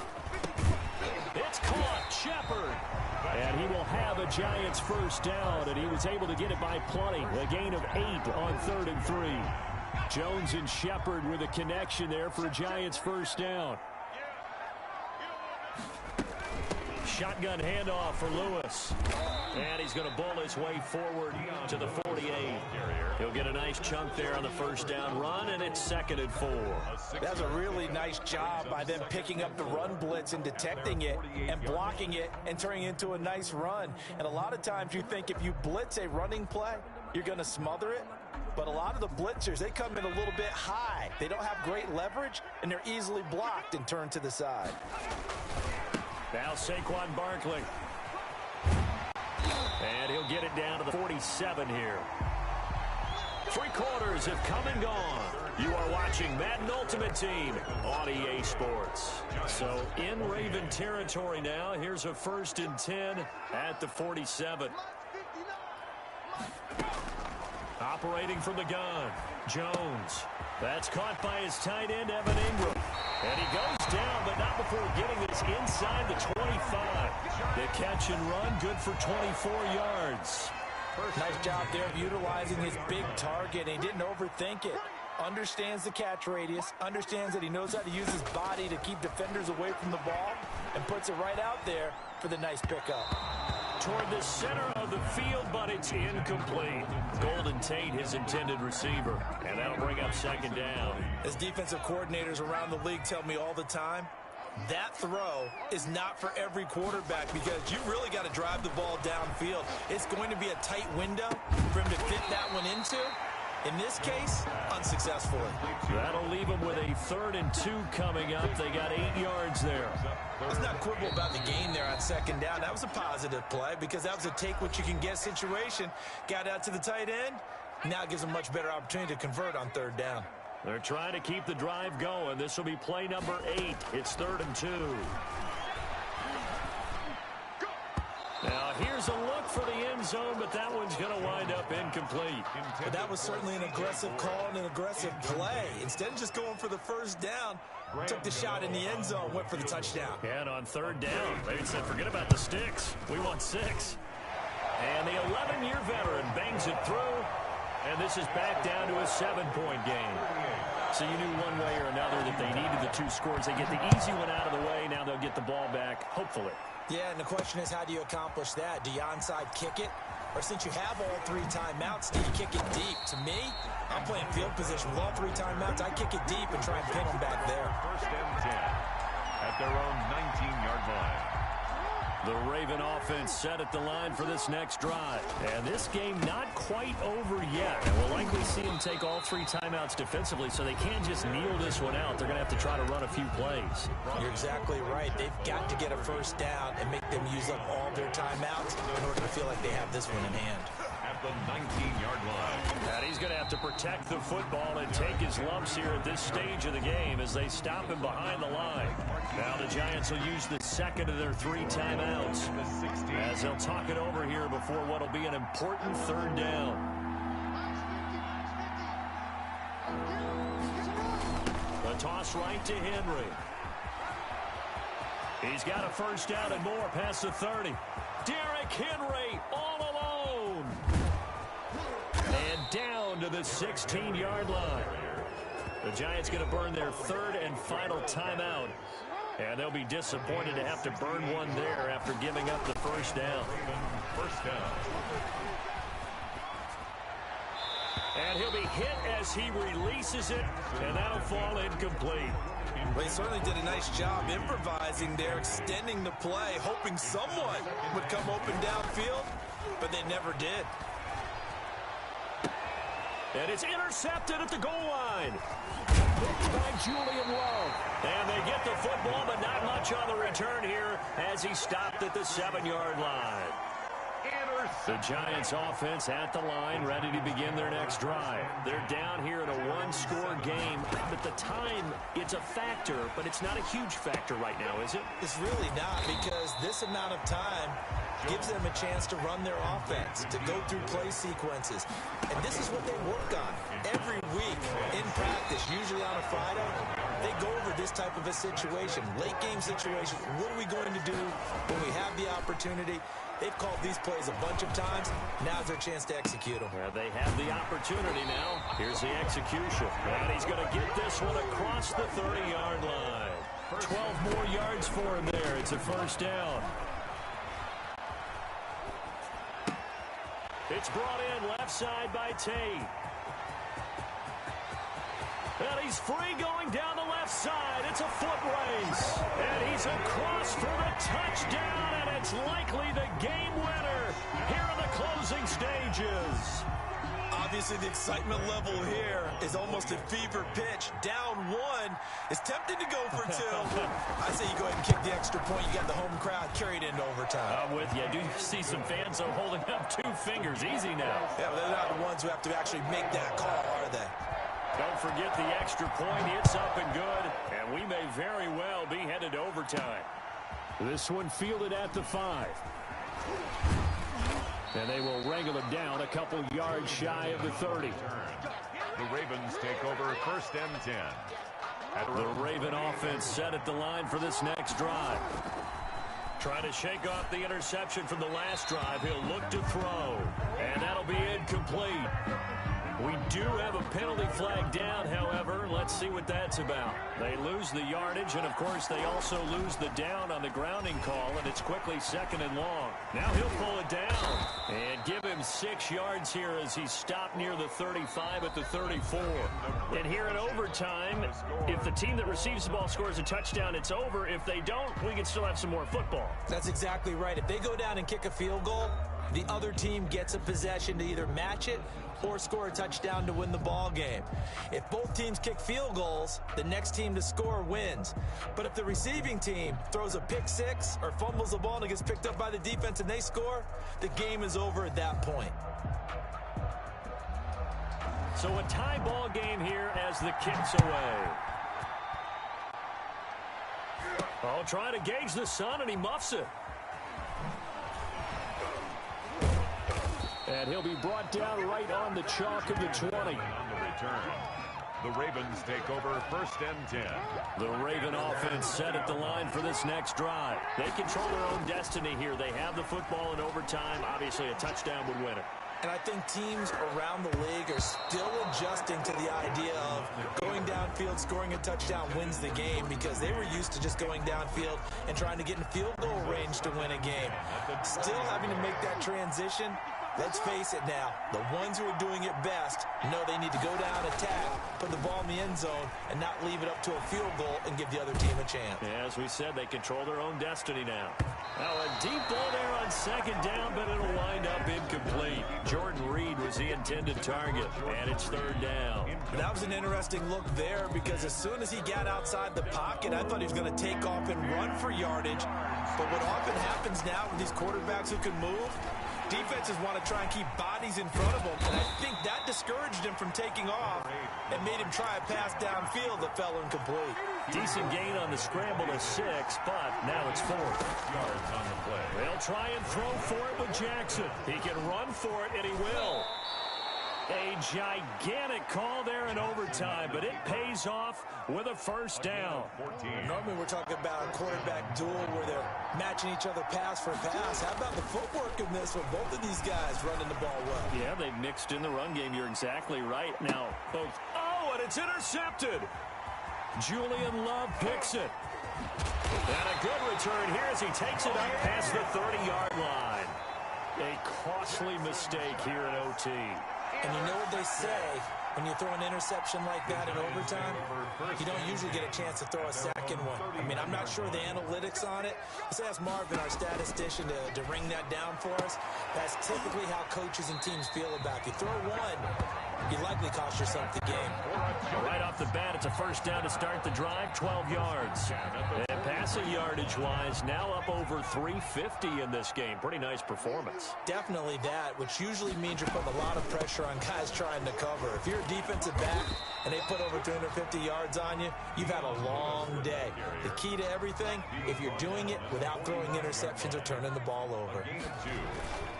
It's caught, Shepard. And he will have a Giants first down, and he was able to get it by plenty. A gain of 8 on 3rd and 3. Jones and Shepard with a connection there for a Giants first down. Shotgun handoff for Lewis. And he's going to bull his way forward to the 48. He'll get a nice chunk there on the first down run, and it's 2nd and 4. That's a really nice job by them picking up the run blitz and detecting it and blocking it and turning it into a nice run. And a lot of times you think if you blitz a running play, you're going to smother it. But a lot of the blitzers, they come in a little bit high. They don't have great leverage, and they're easily blocked and turned to the side. Now Saquon Barkley. And he'll get it down to the 47 here. 3 quarters have come and gone. You are watching Madden Ultimate Team on EA Sports. So in Raven territory now, here's a 1st and 10 at the 47. Operating from the gun, Jones. That's caught by his tight end, Evan Ingram. And he goes down, but not before getting this inside the 25. The catch and run, good for 24 yards. Nice job there of utilizing his big target. He didn't overthink it. Understands the catch radius, understands that he knows how to use his body to keep defenders away from the ball, and puts it right out there for the nice pickup. Toward the center of the field, but it's incomplete. Golden Tate, his intended receiver, and that'll bring up 2nd down. As defensive coordinators around the league tell me all the time, that throw is not for every quarterback because you really got to drive the ball downfield. It's going to be a tight window for him to fit that one into. In this case, unsuccessfully. That'll leave them with a 3rd and 2 coming up. They got 8 yards there. Let's not quibble about the gain there on 2nd down. That was a positive play because that was a take-what-you-can-get situation. Got out to the tight end. Now it gives them a much better opportunity to convert on 3rd down. They're trying to keep the drive going. This will be play number 8. It's 3rd and 2. Now, here's a look for the end zone, but that one's going to wind up incomplete. But that was certainly an aggressive call and an aggressive play. Instead of just going for the 1st down, took the shot in the end zone, went for the touchdown. And on 3rd down, they said, forget about the sticks. We want 6. And the 11-year veteran bangs it through, and this is back down to a 7-point game. So you knew one way or another that they needed the 2 scores. They get the easy one out of the way. Now they'll get the ball back, hopefully. Yeah, and the question is, how do you accomplish that? Do you onside kick it? Or since you have all 3 timeouts, do you kick it deep? To me, I'm playing field position with all 3 timeouts. I kick it deep and try and pin them back there. 1st and 10 at their own 19-yard line. The Raven offense set at the line for this next drive. And this game not quite over yet. And we'll likely see them take all 3 timeouts defensively, so they can't just kneel this one out. They're going to have to try to run a few plays. You're exactly right. They've got to get a 1st down and make them use up all their timeouts in order to feel like they have this one in hand. At the 19-yard line. And he's going to have to protect the football and take his lumps here at this stage of the game as they stop him behind the line. Now the Giants will use the 2nd of their 3 timeouts as they'll talk it over here before what will be an important 3rd down. The toss right to Henry. He's got a 1st down and more past the 30. Derrick Henry all alone. And down to the 16-yard line. The Giants going to burn their 3rd and final timeout. And they'll be disappointed to have to burn one there after giving up the 1st down. 1st down. And he'll be hit as he releases it, and that'll fall incomplete. Well, he certainly did a nice job improvising there, extending the play, hoping someone would come open downfield, but they never did. And it's intercepted at the goal line by Julian Love. And they get the football, but not much on the return here as he stopped at the 7-yard line. The Giants offense at the line, ready to begin their next drive. They're down here in a 1-score game, but the time, it's a factor, but it's not a huge factor right now, is it? It's really not, because this amount of time gives them a chance to run their offense, to go through play sequences. And this is what they work on every week in practice, usually on a Friday. They go over this type of a situation, late game situation. What are we going to do when we have the opportunity? They've called these plays a bunch of times. Now's their chance to execute them. Well, they have the opportunity now. Here's the execution. And he's going to get this one across the 30-yard line. 12 more yards for him there. It's a 1st down. It's brought in left side by Tate. And he's free going down the left side. It's a foot race. And he's across for the touchdown, and it's likely the game winner here in the closing stages. Obviously, the excitement level here is almost a fever pitch. Down one. It's tempting to go for two. I say you go ahead and kick the extra point. You got the home crowd carried into overtime. I'm with you. I do see some fans holding up 2 fingers. Easy now. Yeah, but they're not the ones who have to actually make that call, are they? Don't forget the extra point. It's up and good. And we may very well be headed to overtime. This one fielded at the 5. And they will wrangle it down a couple yards shy of the 30. The Ravens take over 1st and 10. The Raven offense set at the line for this next drive. Trying to shake off the interception from the last drive. He'll look to throw. And that'll be incomplete. We do have a penalty flag down, however. Let's see what that's about. They lose the yardage, and, of course, they also lose the down on the grounding call, and it's quickly 2nd and long. Now he'll pull it down and give him 6 yards here as he's stopped near the 35 at the 34. And here in overtime, if the team that receives the ball scores a touchdown, it's over. If they don't, we can still have some more football. That's exactly right. If they go down and kick a field goal, the other team gets a possession to either match it or score a touchdown to win the ball game. If both teams kick field goals, the next team to score wins. But if the receiving team throws a pick 6 or fumbles the ball and it gets picked up by the defense and they score, the game is over at that point. So a tie ball game here as the kick's away. Oh, trying to gauge the sun, and he muffs it. And he'll be brought down right on the chalk of the 20. On the return, the Ravens take over 1st and 10. The Raven offense set at the line for this next drive. They control their own destiny here. They have the football in overtime. Obviously, a touchdown would win it. And I think teams around the league are still adjusting to the idea of going downfield, scoring a touchdown wins the game, because they were used to just going downfield and trying to get in field goal range to win a game. Still having to make that transition. Let's face it now, the ones who are doing it best know they need to go down, attack, put the ball in the end zone, and not leave it up to a field goal and give the other team a chance. Yeah, as we said, they control their own destiny now. Now a deep ball there on 2nd down, but it'll wind up incomplete. Jordan Reed was the intended target, and it's 3rd down. That was an interesting look there, because as soon as he got outside the pocket, I thought he was going to take off and run for yardage. But what often happens now with these quarterbacks who can move, defenses want to try and keep bodies in front of them, and I think that discouraged him from taking off and made him try a pass downfield that fell incomplete. Decent gain on the scramble of 6, but now it's 4. Yards on the play. They'll try and throw for it with Jackson. He can run for it, and he will. A gigantic call there in overtime, but it pays off with a 1st down. Normally we're talking about a quarterback duel where they're matching each other pass for pass. How about the footwork in this with both of these guys running the ball well? Yeah, they've mixed in the run game. You're exactly right. Now, both. Oh, and it's intercepted. Julian Love picks it. And a good return here as he takes it up past the 30-yard line. A costly mistake here in OT. And you know what they say, when you throw an interception like that in overtime, you don't usually get a chance to throw a second one. I mean, I'm not sure the analytics on it. Let's ask Marvin, our statistician, to ring that down for us. That's typically how coaches and teams feel about it. You throw one, you likely cost yourself the game. Right off the bat, it's a 1st down to start the drive, 12 yards. And passing yardage-wise, now up over 350 in this game. Pretty nice performance. Definitely that, which usually means you're putting a lot of pressure on guys trying to cover. If you're a defensive back and they put over 250 yards on you, you've had a long day. The key to everything, if you're doing it without throwing interceptions or turning the ball over.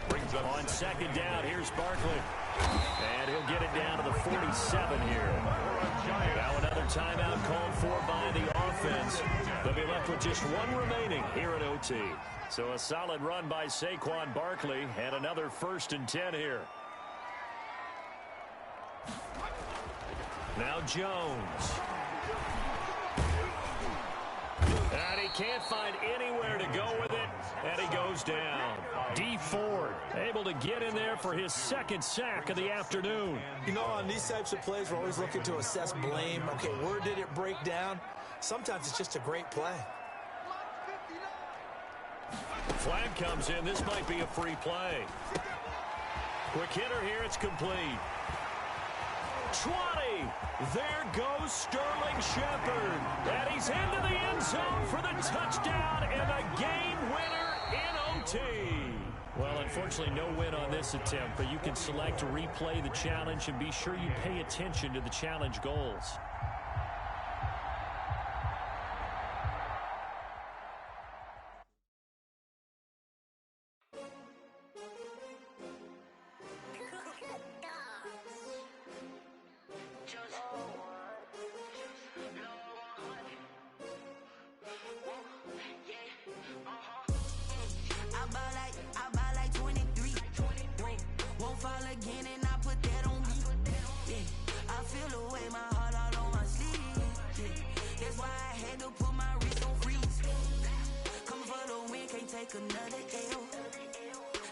On 2nd down, here's Barkley. And he'll get it down to the 47 here. Now another timeout called for by the offense. They'll be left with just one remaining here at OT. So a solid run by Saquon Barkley and another 1st and 10 here. Now Jones. And he can't find anywhere to go with it, and he goes down. D Ford Able to get in there for his second sack of the afternoon. You know, on these types of plays, we're always looking to assess blame. Okay, where did it break down? Sometimes it's just a great play. Flag comes in. This might be a free play. Quick hitter here. It's complete. 20. There goes Sterling Shepard. And he's into the end zone for the touchdown and a game winner in OT. Well, unfortunately, no win on this attempt, but you can select to replay the challenge and be sure you pay attention to the challenge goals. I buy like 23. Won't fall again and I put that on me. Yeah, I feel the way my heart all on my sleeve. Yeah, that's why I had to put my wrist on freeze. Coming for the win, can't take another L.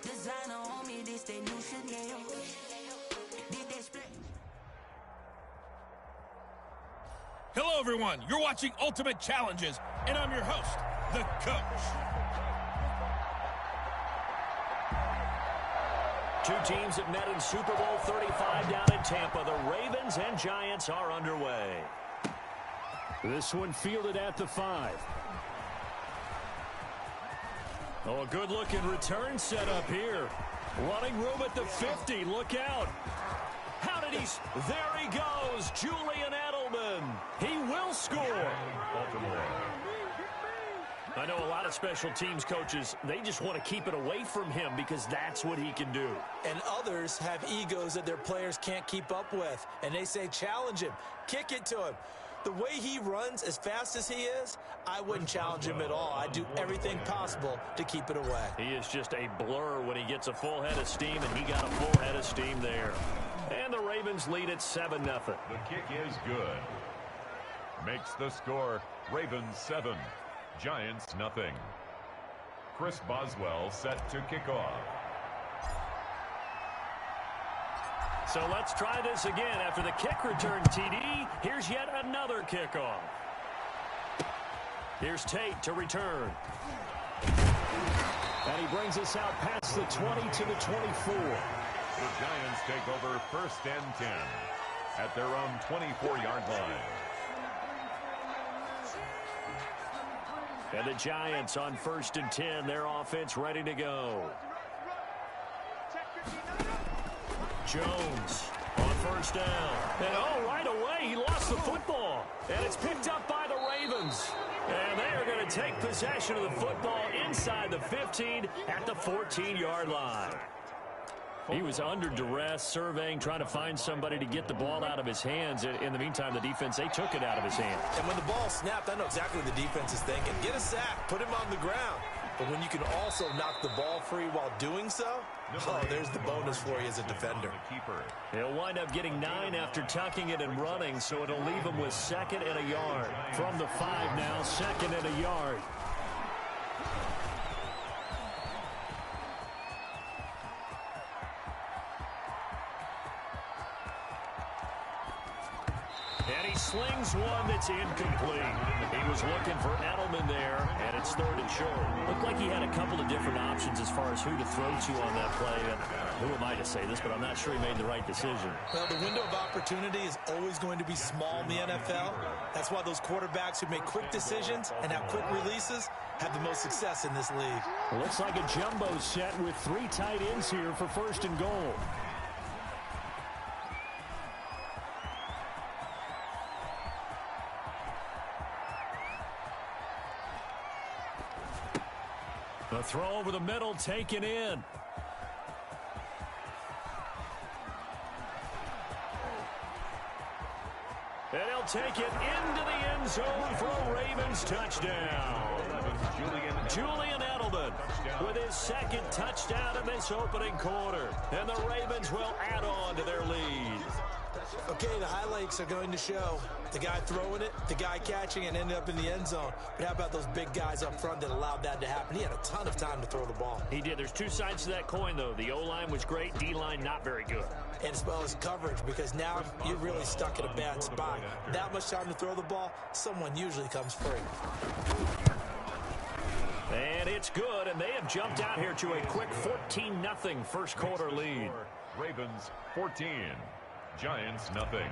Designer on me, this that new Chanel. Did that split. Hello, everyone. You're watching Ultimate Challenges, and I'm your host, the Coach. Two teams that met in Super Bowl 35 down in Tampa. The Ravens and Giants are underway. This one fielded at the 5. Oh, a good-looking return set up here. Running room at the 50. Look out. How did he... There he goes. Julian Edelman. He will score. Baltimore. I know a lot of special teams coaches, they just want to keep it away from him because that's what he can do. And others have egos that their players can't keep up with. And they say, challenge him. Kick it to him. The way he runs as fast as he is, I wouldn't challenge him at all. I'd do everything possible to keep it away. He is just a blur when he gets a full head of steam, and he got a full head of steam there. And the Ravens lead at 7-0. The kick is good. Makes the score Ravens 7, Giants nothing. Chris Boswell set to kick off. So let's try this again. After the kick return TD, here's yet another kickoff. Here's Tate to return. And he brings us out past the 20 to the 24. The Giants take over 1st and 10 at their own 24-yard line. And the Giants on 1st and 10, their offense ready to go. Jones on 1st down. And right away, he lost the football. And it's picked up by the Ravens. And they are going to take possession of the football inside the 15 at the 14-yard line. He was under duress, surveying, trying to find somebody to get the ball out of his hands. In the meantime, the defense, they took it out of his hands. And when the ball snapped, I know exactly what the defense is thinking. Get a sack, put him on the ground. But when you can also knock the ball free while doing so, oh, there's the bonus for you as a defender. He'll wind up getting 9 after tucking it and running, so it'll leave him with 2nd and a yard. From the 5 now, 2nd and a yard. And he slings one that's incomplete. He was looking for Edelman there, and it's 3rd and short. Looked like he had a couple of different options as far as who to throw to on that play. And who am I to say this, but I'm not sure he made the right decision. Well, the window of opportunity is always going to be small in the NFL. That's why those quarterbacks who make quick decisions and have quick releases have the most success in this league. Looks like a jumbo set with 3 tight ends here for 1st and goal. The throw over the middle taken in. And he'll take it into the end zone for a Ravens touchdown. Julian Edelman with his 2nd touchdown in this opening quarter. And the Ravens will add on to their lead. Okay, the highlights are going to show the guy throwing it, the guy catching it, and ended up in the end zone. But how about those big guys up front that allowed that to happen? He had a ton of time to throw the ball. He did. There's two sides to that coin, though. The O-line was great, D-line not very good. And as well as coverage, because now you're really stuck in a bad spot. That much time to throw the ball, someone usually comes free. And it's good, and they have jumped out here to a quick 14-0 first quarter lead. Ravens 14, Giants nothing.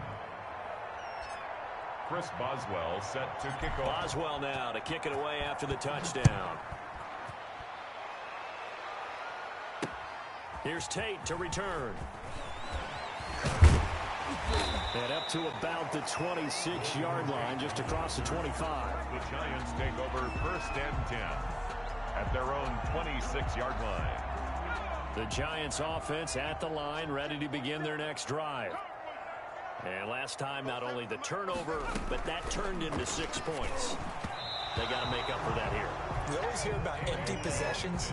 Chris Boswell set to kick off. Boswell now to kick it away after the touchdown. Here's Tate to return. And up to about the 26-yard line, just across the 25. The Giants take over first and 10 at their own 26-yard line. The Giants offense at the line, ready to begin their next drive. And last time, not only the turnover, but that turned into 6 points. They got to make up for that here. We always hear about empty possessions,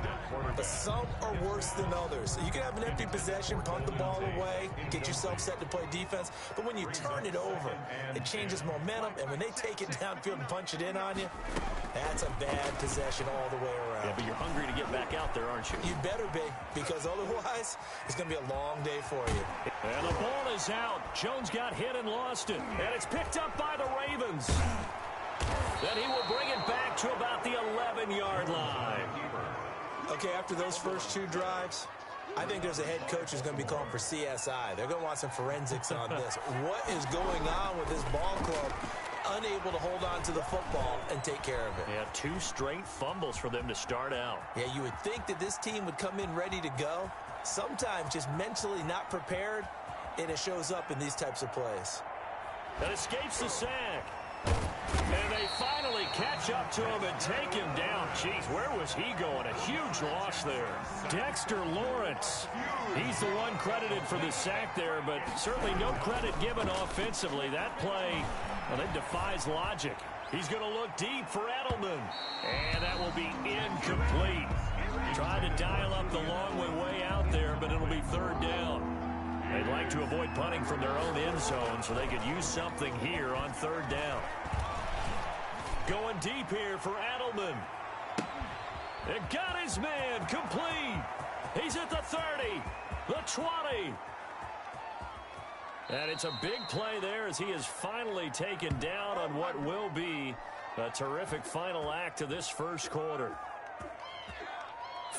but some are worse than others. So you can have an empty possession, punt the ball away, get yourself set to play defense. But when you turn it over, it changes momentum. And when they take it downfield and punch it in on you, that's a bad possession all the way around. Yeah, but you're hungry to get back out there, aren't you? You better be, because otherwise, it's going to be a long day for you. And the ball is out. Jones got hit and lost it. And it's picked up by the Ravens. Then he will bring it back to about the 11-yard line. Okay, after those first 2 drives, I think there's a head coach who's going to be calling for CSI. They're going to want some forensics on this. What is going on with this ball club? Unable to hold on to the football and take care of it. Yeah, 2 straight fumbles for them to start out. Yeah, you would think that this team would come in ready to go. Sometimes just mentally not prepared, and it shows up in these types of plays. That escapes the sack. And they finally catch up to him and take him down. Jeez, where was he going? A huge loss there. Dexter Lawrence. He's the one credited for the sack there, but certainly no credit given offensively. That play, well, it defies logic. He's going to look deep for Edelman. And that will be incomplete. Tried to dial up the long way out there, but it'll be 3rd down. They'd like to avoid punting from their own end zone so they could use something here on 3rd down. Going deep here for Edelman. It got his man complete. He's at the 30, the 20. And it's a big play there as he is finally taken down on what will be a terrific final act of this first quarter.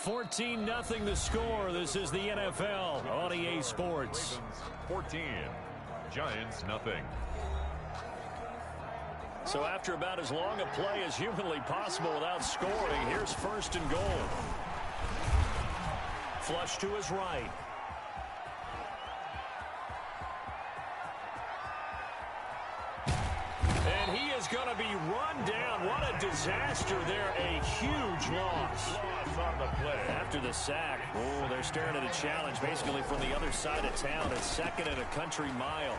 14-0 the score. This is the NFL on EA Sports. 14, Giants nothing. So after about as long a play as humanly possible without scoring, here's 1st and goal. Flush to his right. And he is going to be run down. What a disaster there. A huge loss. On the play. After the sack, oh, they're staring at a challenge basically from the other side of town. It's 2nd and a country mile.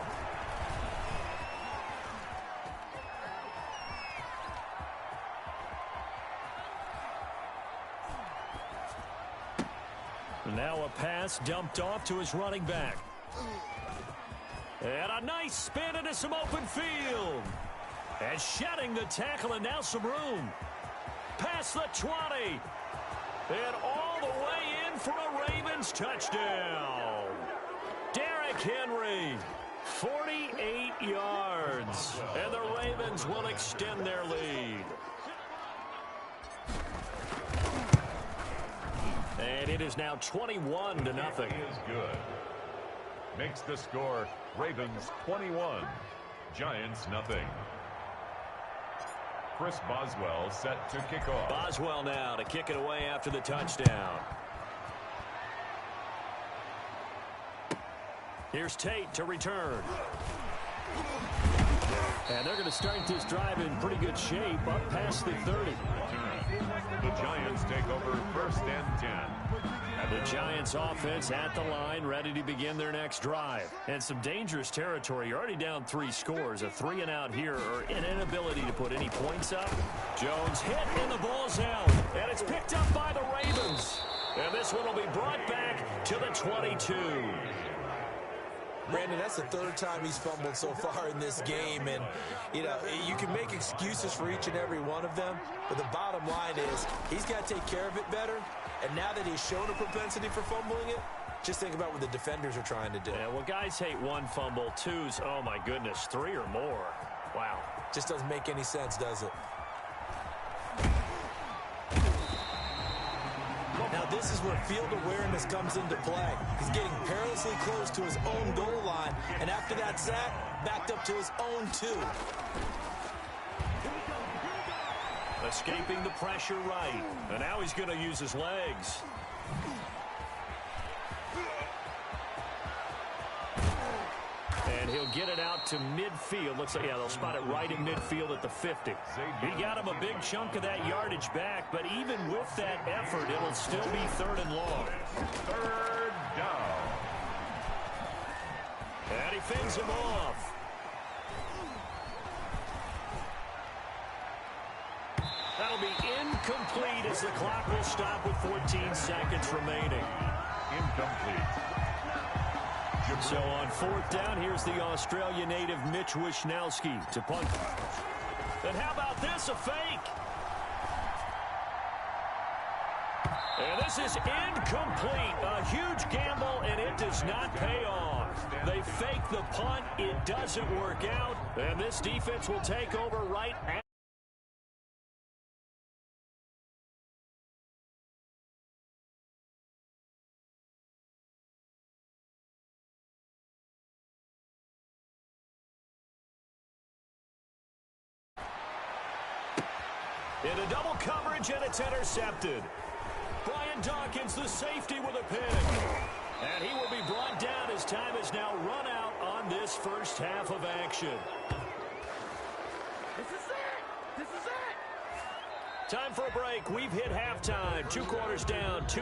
Now a pass dumped off to his running back. And a nice spin into some open field. And shedding the tackle, and now some room. Past the 20. And all the way in for a Ravens touchdown. Derrick Henry, 48 yards. And the Ravens will extend their lead. And it is now 21-0. He is good. Makes the score Ravens 21, Giants nothing. Chris Boswell set to kick off. Boswell now to kick it away after the touchdown. Here's Tate to return. And they're going to start this drive in pretty good shape up past the 30. The Giants take over 1st and 10. The Giants offense at the line, ready to begin their next drive. And some dangerous territory. You're already down 3 scores. A 3-and-out here, or an inability to put any points up. Jones hit, and the ball's out. And it's picked up by the Ravens. And this one will be brought back to the 22. Brandon, that's the third time he's fumbled so far in this game. And, you know, you can make excuses for each and every one of them. But the bottom line is he's got to take care of it better. And now that he's shown a propensity for fumbling it, just think about what the defenders are trying to do. Yeah, well, guys hate one fumble, twos, oh, my goodness, 3 or more. Wow. Just doesn't make any sense, does it? Now, this is where field awareness comes into play. He's getting perilously close to his own goal line, and after that sack, backed up to his own 2. Escaping the pressure right, and now he's going to use his legs. And he'll get it out to midfield. Looks like, yeah, they'll spot it right in midfield at the 50. He got him a big chunk of that yardage back, but even with that effort, it'll still be 3rd and long. 3rd down. And he fends him off. That'll be incomplete as the clock will stop with 14 seconds remaining. Incomplete. So on 4th down, here's the Australia native Mitch Wishnowski to punt. And how about this, a fake? And this is incomplete. A huge gamble, and it does not pay off. They fake the punt. It doesn't work out. And this defense will take over right at in a double coverage, and it's intercepted. Brian Dawkins, the safety, with a pick. And he will be brought down as time is now run out on this first half of action. This is it! This is it! Time for a break. We've hit halftime. 2 quarters down, 2